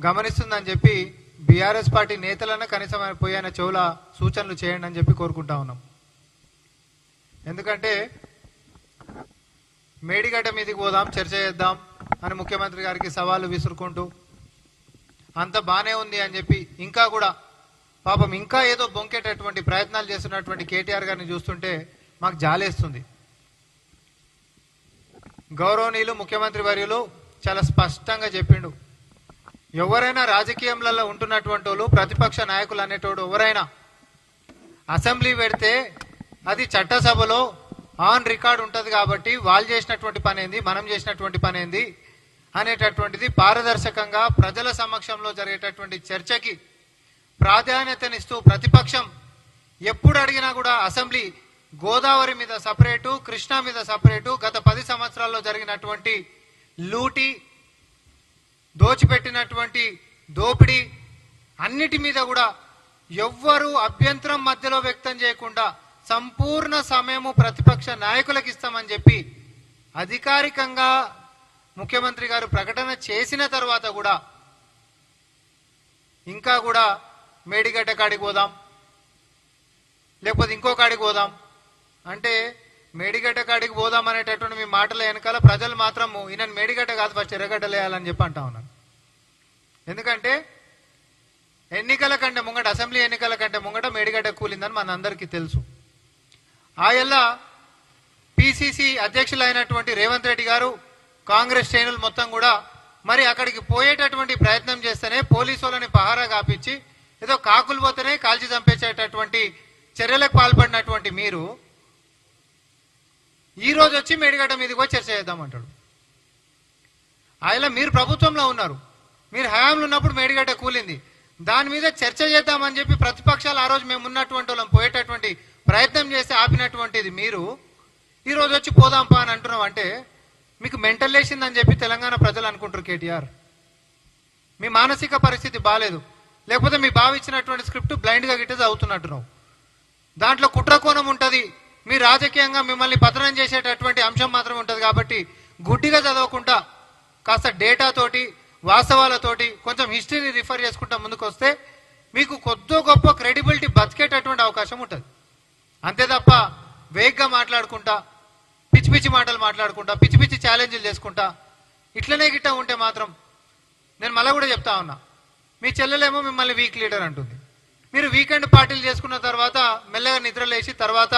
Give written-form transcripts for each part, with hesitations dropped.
గమనిస్తుందని చెప్పి BRS party నేతలన్నా కనీసం పోయిన చెవుల సూచనలు చేయండి అని చెప్పి కోరుకుంటా ఉన్నాం. ఎందుకంటే మేడిగడ్డ మీదకి పోదాం, చర్చ చేద్దాం అని ముఖ్యమంత్రి గారికి సవాలు విసురుకుంటూ అంత బానే ఉంది అని చెప్పి ఇంకా కూడా పాపం ఇంకా ఏదో బొంకేటటువంటి ప్రయత్నాలు చేస్తున్నటువంటి కేటీఆర్ గారిని చూస్తుంటే మాకు జాలేస్తుంది. గౌరవనీయులు ముఖ్యమంత్రి వర్యులు చాలా స్పష్టంగా చెప్పిండు, ఎవరైనా రాజకీయంలలో ఉంటున్నటువంటి వాళ్ళు, ప్రతిపక్ష నాయకులు అనేటోడు ఎవరైనా అసెంబ్లీ పెడితే అది చట్టసభలో ఆన్ రికార్డ్ ఉంటుంది కాబట్టి వాళ్ళు చేసినటువంటి పని ఏంది, మనం చేసినటువంటి పని ఏంది అనేటటువంటిది పారదర్శకంగా ప్రజల సమక్షంలో జరిగేటటువంటి చర్చకి ప్రాధాన్యతనిస్తూ ప్రతిపక్షం ఎప్పుడు అడిగినా కూడా అసెంబ్లీ గోదావరి మీద సపరేటు, కృష్ణా మీద సపరేటు, గత 10 సంవత్సరాల్లో జరిగినటువంటి లూటి, దోచిపెట్టినటువంటి దోపిడీ అన్నిటి మీద కూడా ఎవ్వరూ అభ్యంతరం మధ్యలో వ్యక్తం చేయకుండా సంపూర్ణ సమయము ప్రతిపక్ష నాయకులకు ఇస్తామని చెప్పి అధికారికంగా ముఖ్యమంత్రి గారు ప్రకటన చేసిన తర్వాత కూడా ఇంకా కూడా మేడిగడ్డ కాడికి పోదాం, లేకపోతే ఇంకో కాడికి పోదాం అంటే మేడిగడ్డ కాడికి పోదాం అనేటటువంటి మీ మాటల వెనకాల ప్రజలు మాత్రము ఈయన మేడిగడ్డ కాదు ఫస్ట్ ఎర్రగడ్డలేయాలని చెప్పి అంటా ఉన్నారు. ఎందుకంటే ఎన్నికల కంటే ముంగట, అసెంబ్లీ ఎన్నికల కంటే ముంగట మేడిగడ్డ కూలిందని మనందరికీ తెలుసు. ఆయల్లా పిసిసి అధ్యక్షులైనటువంటి రేవంత్ రెడ్డి గారు, కాంగ్రెస్ శ్రేణులు మొత్తం కూడా మరి అక్కడికి పోయేటటువంటి ప్రయత్నం చేస్తేనే పోలీసు వాళ్ళని పహారా కాపించి ఏదో కాకులు పోతేనే కాల్చి చంపేసేటటువంటి చర్యలకు పాల్పడినటువంటి మీరు ఈ రోజు వచ్చి మేడిగడ్డ మీదకి వచ్చి చర్చ చేద్దామంటాడు. ఆయన మీరు ప్రభుత్వంలో ఉన్నారు, మీరు హయాంలో ఉన్నప్పుడు మేడిగడ్డ కూలింది, దాని మీద చర్చ చేద్దామని చెప్పి ప్రతిపక్షాలు ఆ రోజు మేము ఉన్నటువంటి వాళ్ళం పోయేటటువంటి ప్రయత్నం చేస్తే ఆపినటువంటిది మీరు ఈ రోజు వచ్చి పోదాంపా అని అంటున్నాం అంటే మీకు మెంటల్ లేసిందని చెప్పి తెలంగాణ ప్రజలు అనుకుంటారు. కేటీఆర్, మీ మానసిక పరిస్థితి బాగాలేదు, లేకపోతే మీ బావ ఇచ్చినటువంటి స్క్రిప్ట్ బ్లైండ్గా గిట్టే చదువుతున్నట్టున్నావు. దాంట్లో కుట్రకోణం ఉంటుంది, మీ రాజకీయంగా మిమ్మల్ని పతనం చేసేటటువంటి అంశం మాత్రం ఉంటుంది. కాబట్టి గుడ్డిగా చదవకుండా కాస్త డేటాతోటి, వాస్తవాలతోటి, కొంచెం హిస్టరీని రిఫర్ చేసుకుంటా ముందుకు వస్తే మీకు కొద్దో గొప్ప క్రెడిబిలిటీ బతికేటటువంటి అవకాశం ఉంటుంది. అంతే తప్ప వేగ్గా మాట్లాడుకుంటా, పిచ్చి పిచ్చి మాటలు మాట్లాడుకుంటా, పిచ్చి పిచ్చి ఛాలెంజ్లు చేసుకుంటా ఇట్లనే గిట్ట ఉంటే మాత్రం నేను మళ్ళీ కూడా చెప్తా ఉన్నా, మీ చెల్లెలేమో మిమ్మల్ని వీక్ లీడర్ అంటుంది. మీరు వీకెండ్ పార్టీలు చేసుకున్న తర్వాత మెల్లగా నిద్రలేసి తర్వాత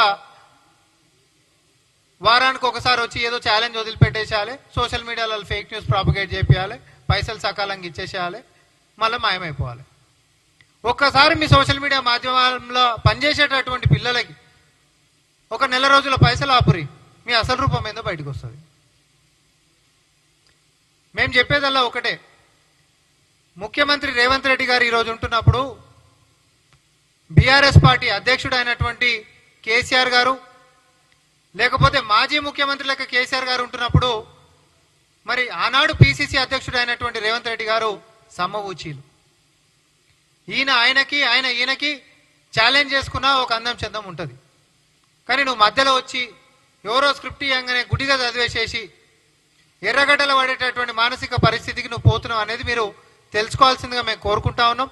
వారానికి ఒకసారి వచ్చి ఏదో ఛాలెంజ్ వదిలిపెట్టేసేయాలి, సోషల్ మీడియాలో ఫేక్ న్యూస్ ప్రాపగేట్ చేయాలి, పైసలు సకాలంగా ఇచ్చేసేయాలి, మళ్ళీ మాయమైపోవాలి. ఒక్కసారి మీ సోషల్ మీడియా మాధ్యమాల్లో పనిచేసేటటువంటి పిల్లలకి ఒక నెల రోజుల పైసలు ఆపురి, మీ అసలు రూపం ఏందో బయటకు వస్తుంది. మేము చెప్పేదల్లా ఒకటే, ముఖ్యమంత్రి రేవంత్ రెడ్డి గారు ఈరోజు ఉంటున్నప్పుడు బీఆర్ఎస్ పార్టీ అధ్యక్షుడు అయినటువంటి కేసీఆర్ గారు, లేకపోతే మాజీ ముఖ్యమంత్రి లెక్క కేసీఆర్ గారు ఉంటున్నప్పుడు మరి ఆనాడు పిసిసి అధ్యక్షుడు అయినటువంటి రేవంత్ రెడ్డి గారు సమ్మవూచీలు. ఈయన ఆయనకి, ఆయన ఈయనకి ఛాలెంజ్ చేసుకున్న ఒక అందం చందం ఉంటుంది. కానీ నువ్వు మధ్యలో వచ్చి ఎవరో స్క్రిప్ట్ ఇవ్వగానే గుడిగా చదివేసేసి ఎర్రగడ్డలు పడేటటువంటి మానసిక పరిస్థితికి నువ్వు పోతున్నావు అనేది మీరు తెలుసుకోవాల్సిందిగా మేము కోరుకుంటా ఉన్నాం.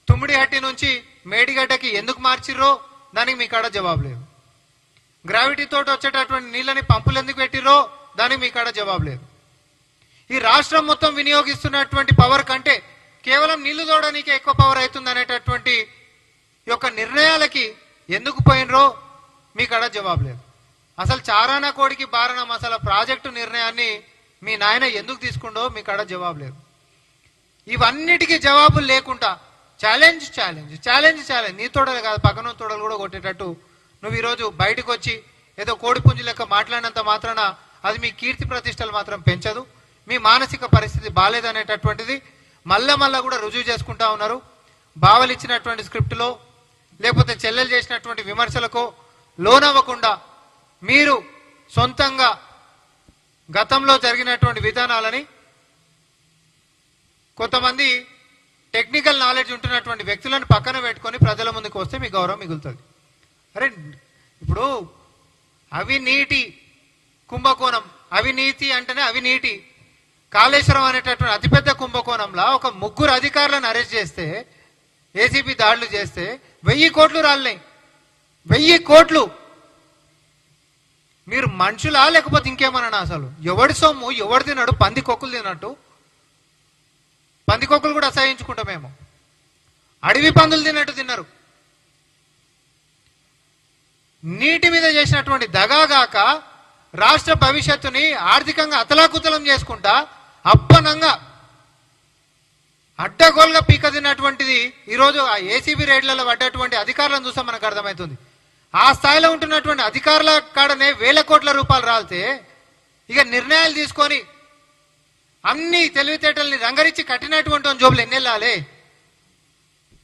తుమ్మిడిహట్టి నుంచి మేడిగడ్డకి ఎందుకు మార్చిర్రో దానికి మీ కాడ జవాబు లేదు. గ్రావిటీతో వచ్చేటటువంటి నీళ్ళని పంపులు ఎందుకు పెట్టిర్రో దానికి మీ కాడ జవాబు లేదు. ఈ రాష్ట్రం మొత్తం వినియోగిస్తున్నటువంటి పవర్ కంటే కేవలం నీళ్లు తోడడానికే ఎక్కువ పవర్ అవుతుంది అనేటటువంటి యొక్క నిర్ణయాలకి ఎందుకు పోయినరో మీ కాడ జవాబు లేదు. అసలు చారానా కోడికి బారణ మసాలా ప్రాజెక్టు నిర్ణయాన్ని మీ నాయన ఎందుకు తీసుకుండో మీ కాడ జవాబు లేదు. ఇవన్నిటికీ జవాబులు లేకుండా ఛాలెంజ్ ఛాలెంజ్ ఛాలెంజ్ ఛాలెంజ్, నీ తోడలు కాదు పక్కన తోడలు కూడా కొట్టేటట్టు నువ్వు ఈరోజు బయటకు వచ్చి ఏదో కోడిపుంజు లెక్క మాట్లాడినంత మాత్రాన అది మీ కీర్తి ప్రతిష్టలు మాత్రం పెంచదు. మీ మానసిక పరిస్థితి బాగాలేదనేటటువంటిది మళ్ళా కూడా రుజువు చేసుకుంటా ఉన్నారు. బావలు ఇచ్చినటువంటి స్క్రిప్ట్లో లేకపోతే చెల్లెలు చేసినటువంటి విమర్శలకు లోనవ్వకుండా మీరు సొంతంగా గతంలో జరిగినటువంటి విధానాలని కొంతమంది టెక్నికల్ నాలెడ్జ్ ఉంటున్నటువంటి వ్యక్తులను పక్కన పెట్టుకొని ప్రజల ముందుకు వస్తే మీ గౌరవం మిగులుతుంది. అరే ఇప్పుడు అవినీతి కుంభకోణం, అవినీతి అంటేనే అవినీతి, కాళేశ్వరం అనేటటువంటి అతిపెద్ద కుంభకోణంలో ఒక ముగ్గురు అధికారులను అరెస్ట్ చేస్తే, ఏసీబీ దాడులు చేస్తే 1000 కోట్లు రాలినాయి. 1000 కోట్లు. మీరు మనుషులా లేకపోతే ఇంకేమన్నా? అసలు ఎవడి సొమ్ము ఎవడు తిన్నాడు? పందికొక్కులు తిన్నట్టు. పందికొక్కులు కూడా అసహించుకుంటాం మేము. అడవి పందులు తిన్నట్టు తిన్నారు. నీటి మీద చేసినటువంటి దగాగాక రాష్ట్ర భవిష్యత్తుని ఆర్థికంగా అతలాకుతలం చేసుకుంటా అప్పనంగా అడ్డగోలుగా పీక తిన్నటువంటిది ఈరోజు ఆ ఏసీబీ రేట్లలో పడ్డటువంటి అధికారులను చూస్తే మనకు అర్థమవుతుంది. ఆ స్థాయిలో ఉంటున్నటువంటి అధికారుల కాడనే 1000 కోట్ల రూపాయలు రాలితే ఇక నిర్ణయాలు తీసుకొని అన్ని తెలివితేటల్ని రంగరించి కట్టినటువంటి జోబులు ఎన్ని వెళ్ళాలి?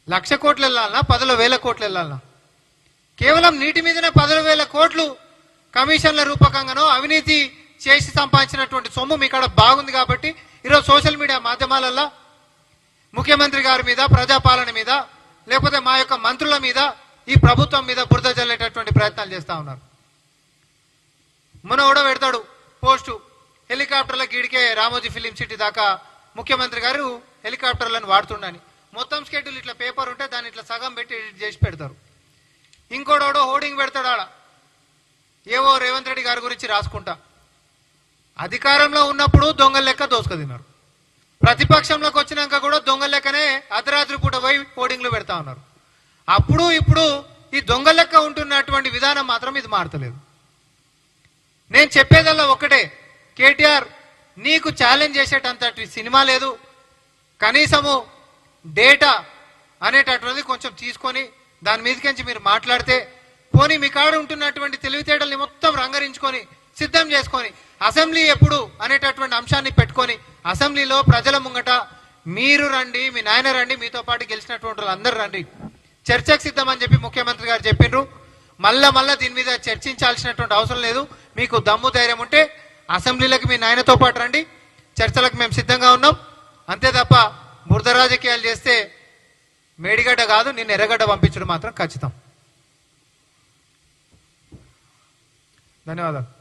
1,00,000 కోట్లు వెళ్ళాలన్నా 10,000 కోట్లు వెళ్ళాలన్నా? కేవలం నీటి మీదనే 10,000 కోట్లు కమిషన్ల రూపకంగానో అవినీతి చేసి సంపాదించినటువంటి సొమ్ము మీ కాడ బాగుంది కాబట్టి ఈరోజు సోషల్ మీడియా మాధ్యమాలలో ముఖ్యమంత్రి గారి మీద, ప్రజాపాలన మీద, లేకపోతే మా యొక్క మంత్రుల మీద, ఈ ప్రభుత్వం మీద బురద జల్లేటటువంటి ప్రయత్నాలు చేస్తూ ఉన్నారు. మొన్న కూడా పెడతాడు పోస్టు, హెలికాప్టర్ల గీడికే రామోజీ ఫిలిం సిటీ దాకా ముఖ్యమంత్రి గారు హెలికాప్టర్లను వాడుతుండని. మొత్తం స్కెడ్యూల్ ఇట్లా పేపర్ ఉంటే దాన్ని ఇట్లా సగం పెట్టి ఎడిట్ చేసి పెడతారు. ఇంకోడోడో హోర్డింగ్ పెడతాడు ఆడ, ఏవో రేవంత్ రెడ్డి గారి గురించి రాసుకుంటా. అధికారంలో ఉన్నప్పుడు దొంగల లెక్క దోసుకు తిన్నారు, ప్రతిపక్షంలోకి వచ్చినాక కూడా దొంగల లెక్కనే అర్ధరాత్రి పూట పోయి హోర్డింగ్లు పెడతా ఉన్నారు. అప్పుడు ఇప్పుడు ఈ దొంగ లెక్క ఉంటున్నటువంటి విధానం మాత్రం ఇది మారతలేదు. నేను చెప్పేదల్లా ఒక్కటే, కేటీఆర్ నీకు ఛాలెంజ్ చేసేటంతటి సినిమా లేదు. కనీసము డేటా అనేటటువంటిది కొంచెం తీసుకొని దాని మీదకించి మీరు మాట్లాడితే, పోనీ మీ కాడ ఉంటున్నటువంటి తెలివితేటల్ని మొత్తం రంగరించుకొని సిద్ధం చేసుకొని అసెంబ్లీ ఎప్పుడు అనేటటువంటి అంశాన్ని పెట్టుకొని అసెంబ్లీలో ప్రజల ముంగట మీరు రండి, మీ నాయన రండి, మీతో పాటు గెలిచినటువంటి వాళ్ళందరూ రండి, చర్చకు సిద్ధం అని చెప్పి ముఖ్యమంత్రి గారు చెప్పిండ్రు. మళ్ళా దీని మీద చర్చించాల్సినటువంటి అవసరం లేదు. మీకు దమ్ము ధైర్యం ఉంటే అసెంబ్లీలకు మీ నాయనతో పాటు రండి, చర్చలకు మేము సిద్ధంగా ఉన్నాం. అంతే తప్ప బురద రాజకీయాలు చేస్తే మేడిగడ్డ కాదు, నిన్ను ఎర్రగడ్డ పంపించడం మాత్రం ఖచ్చితం. ధన్యవాదాలు.